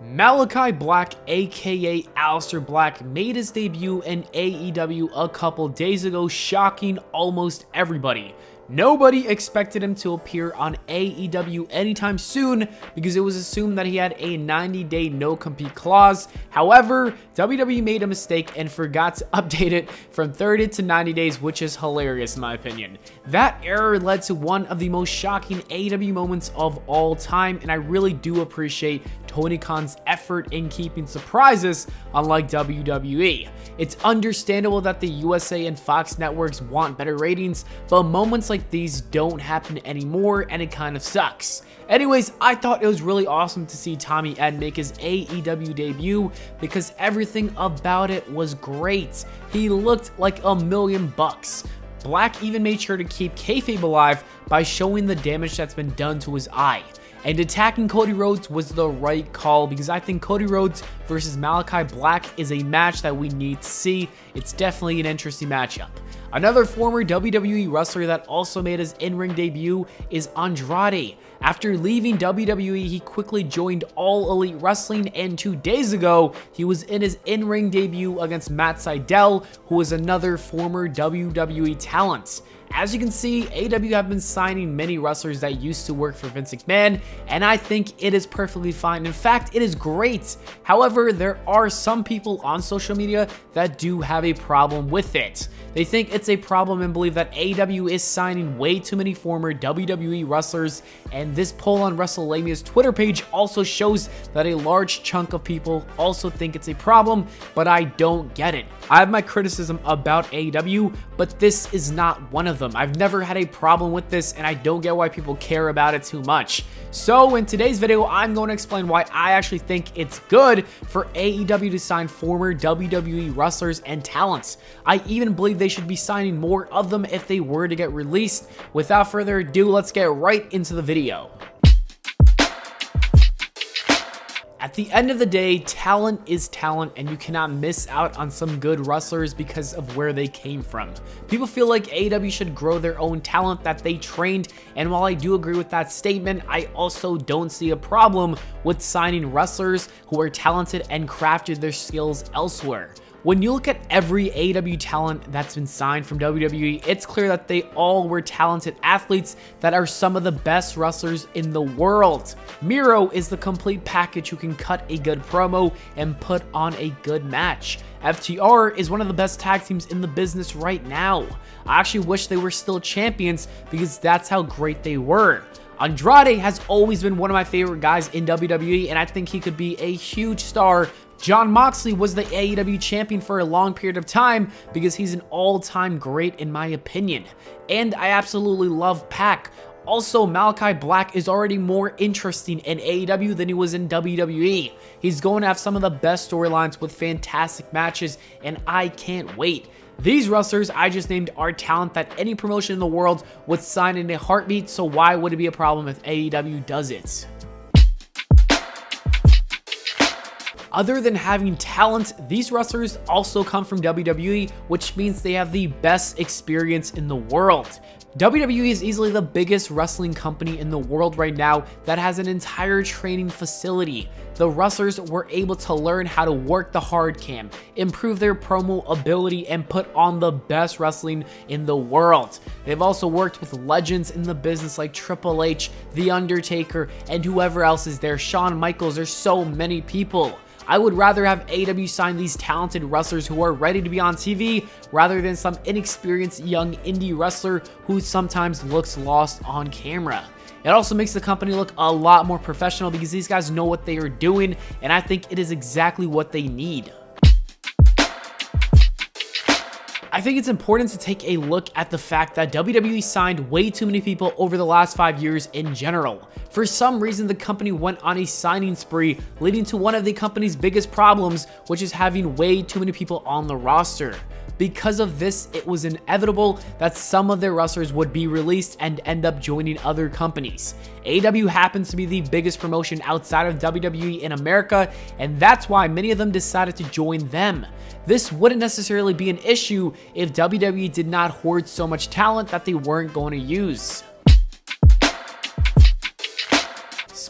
Malakai Black, aka Aleister Black, made his debut in AEW a couple days ago, shocking almost everybody. Nobody expected him to appear on AEW anytime soon because it was assumed that he had a 90-day no-compete clause. However, WWE made a mistake and forgot to update it from 30 to 90 days, which is hilarious in my opinion. That error led to one of the most shocking AEW moments of all time, and I really do appreciate Tony Khan's effort in keeping surprises, unlike WWE. It's understandable that the USA and Fox networks want better ratings, but moments like these don't happen anymore, and it kind of sucks. Anyways, I thought it was really awesome to see Tommy End make his AEW debut because everything about it was great. He looked like $1,000,000. Black even made sure to keep kayfabe alive by showing the damage that's been done to his eye. And attacking Cody Rhodes was the right call because I think Cody Rhodes versus Malakai Black is a match that we need to see. It's definitely an interesting matchup. Another former WWE wrestler that also made his in-ring debut is Andrade. After leaving WWE, he quickly joined All Elite Wrestling, and 2 days ago, he was in his in-ring debut against Matt Sydal, who is another former WWE talent. As you can see, AEW have been signing many wrestlers that used to work for Vince McMahon, and I think it is perfectly fine. In fact, it is great. However, there are some people on social media that do have a problem with it. They think it's a problem and believe that AEW is signing way too many former WWE wrestlers, and this poll on WrestleMania's Twitter page also shows that a large chunk of people also think it's a problem, but I don't get it. I have my criticism about AEW, but this is not one of them. I've never had a problem with this, and I don't get why people care about it too much. So in today's video, I'm going to explain why I actually think it's good for AEW to sign former WWE wrestlers and talents. I even believe they should be signing more of them if they were to get released. Without further ado, let's get right into the video. At the end of the day, talent is talent, and you cannot miss out on some good wrestlers because of where they came from. People feel like AEW should grow their own talent that they trained, and while I do agree with that statement, I also don't see a problem with signing wrestlers who are talented and crafted their skills elsewhere. When you look at every AEW talent that's been signed from WWE, it's clear that they all were talented athletes that are some of the best wrestlers in the world. Miro is the complete package who can cut a good promo and put on a good match. FTR is one of the best tag teams in the business right now. I actually wish they were still champions because that's how great they were. Andrade has always been one of my favorite guys in WWE, and I think he could be a huge star. Jon Moxley was the AEW champion for a long period of time because he's an all-time great in my opinion. And I absolutely love Pac. Also, Malakai Black is already more interesting in AEW than he was in WWE. He's going to have some of the best storylines with fantastic matches, and I can't wait. These wrestlers I just named are talent that any promotion in the world would sign in a heartbeat, so why would it be a problem if AEW does it? Other than having talent, these wrestlers also come from WWE, which means they have the best experience in the world. WWE is easily the biggest wrestling company in the world right now that has an entire training facility. The wrestlers were able to learn how to work the hard cam, improve their promo ability, and put on the best wrestling in the world. They've also worked with legends in the business like Triple H, The Undertaker, and whoever else is there, Shawn Michaels. There's so many people. I would rather have AEW sign these talented wrestlers who are ready to be on TV rather than some inexperienced young indie wrestler who sometimes looks lost on camera. It also makes the company look a lot more professional because these guys know what they are doing, and I think it is exactly what they need. I think it's important to take a look at the fact that WWE signed way too many people over the last 5 years in general. For some reason, the company went on a signing spree, leading to one of the company's biggest problems, which is having way too many people on the roster. Because of this, it was inevitable that some of their wrestlers would be released and end up joining other companies. AEW happens to be the biggest promotion outside of WWE in America, and that's why many of them decided to join them. This wouldn't necessarily be an issue if WWE did not hoard so much talent that they weren't going to use.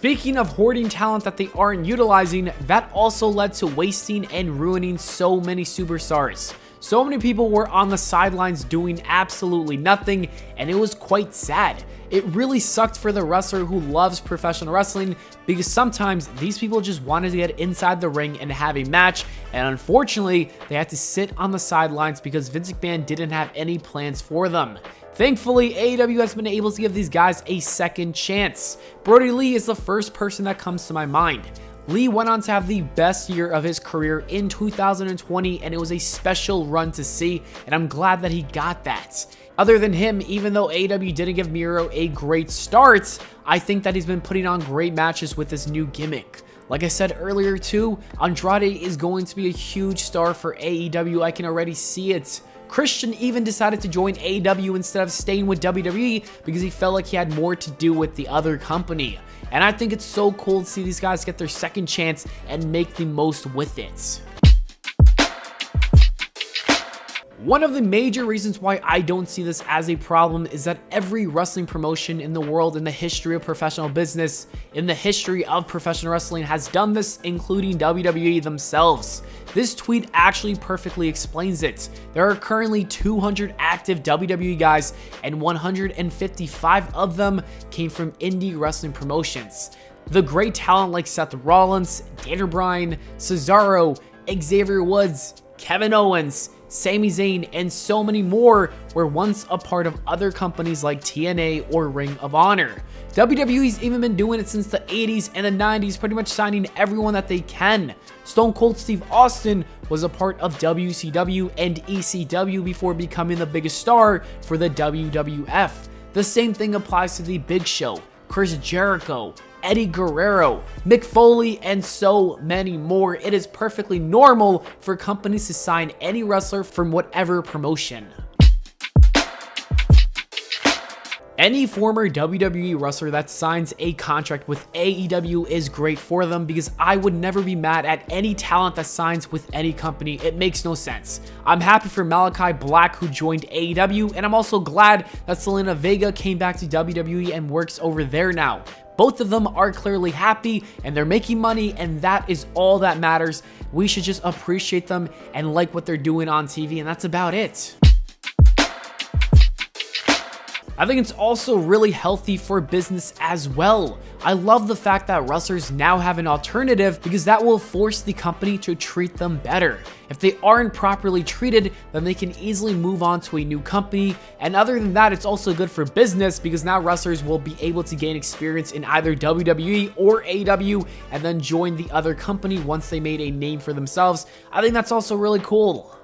Speaking of hoarding talent that they aren't utilizing, that also led to wasting and ruining so many superstars. So many people were on the sidelines doing absolutely nothing, and it was quite sad. It really sucked for the wrestler who loves professional wrestling, because sometimes these people just wanted to get inside the ring and have a match, and unfortunately, they had to sit on the sidelines because Vince McMahon didn't have any plans for them. Thankfully, AEW has been able to give these guys a second chance. Brody Lee is the first person that comes to my mind. Lee went on to have the best year of his career in 2020, and it was a special run to see, and I'm glad that he got that. Other than him, even though AEW didn't give Miro a great start, I think that he's been putting on great matches with this new gimmick. Like I said earlier too, Andrade is going to be a huge star for AEW. I can already see it. Christian even decided to join AEW instead of staying with WWE because he felt like he had more to do with the other company. And I think it's so cool to see these guys get their second chance and make the most with it. One of the major reasons why I don't see this as a problem is that every wrestling promotion in the world, in the history of professional business, in the history of professional wrestling, has done this, including WWE themselves. This tweet actually perfectly explains it. There are currently 200 active WWE guys, and 155 of them came from indie wrestling promotions. The great talent like Seth Rollins, Daniel Bryan, Cesaro, Xavier Woods, Kevin Owens, Sami Zayn, and so many more were once a part of other companies like TNA or Ring of Honor. WWE's even been doing it since the 80s and the 90s, pretty much signing everyone that they can. Stone Cold Steve Austin was a part of WCW and ECW before becoming the biggest star for the WWF. The same thing applies to The Big Show, Chris Jericho, Eddie Guerrero, Mick Foley, and so many more. It is perfectly normal for companies to sign any wrestler from whatever promotion. Any former WWE wrestler that signs a contract with AEW is great for them, because I would never be mad at any talent that signs with any company. It makes no sense. I'm happy for Malakai Black, who joined AEW, and I'm also glad that Zelina Vega came back to WWE and works over there now. Both of them are clearly happy and they're making money, and that is all that matters. We should just appreciate them and like what they're doing on TV, and that's about it. I think it's also really healthy for business as well. I love the fact that wrestlers now have an alternative, because that will force the company to treat them better. If they aren't properly treated, then they can easily move on to a new company. And other than that, it's also good for business, because now wrestlers will be able to gain experience in either WWE or AEW and then join the other company once they made a name for themselves. I think that's also really cool.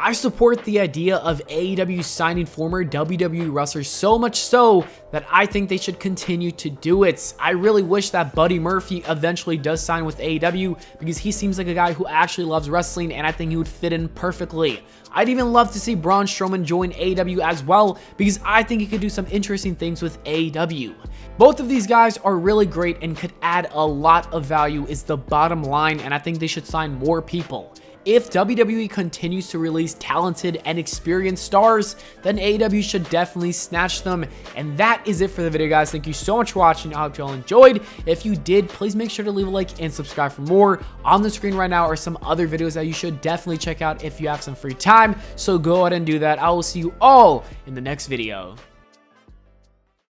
I support the idea of AEW signing former WWE wrestlers, so much so that I think they should continue to do it. I really wish that Buddy Murphy eventually does sign with AEW, because he seems like a guy who actually loves wrestling, and I think he would fit in perfectly. I'd even love to see Braun Strowman join AEW as well, because I think he could do some interesting things with AEW. Both of these guys are really great and could add a lot of value, is the bottom line, and I think they should sign more people. If WWE continues to release talented and experienced stars, then AEW should definitely snatch them. And that is it for the video, guys. Thank you so much for watching. I hope you all enjoyed. If you did, please make sure to leave a like and subscribe for more. On the screen right now are some other videos that you should definitely check out if you have some free time. So go ahead and do that. I will see you all in the next video.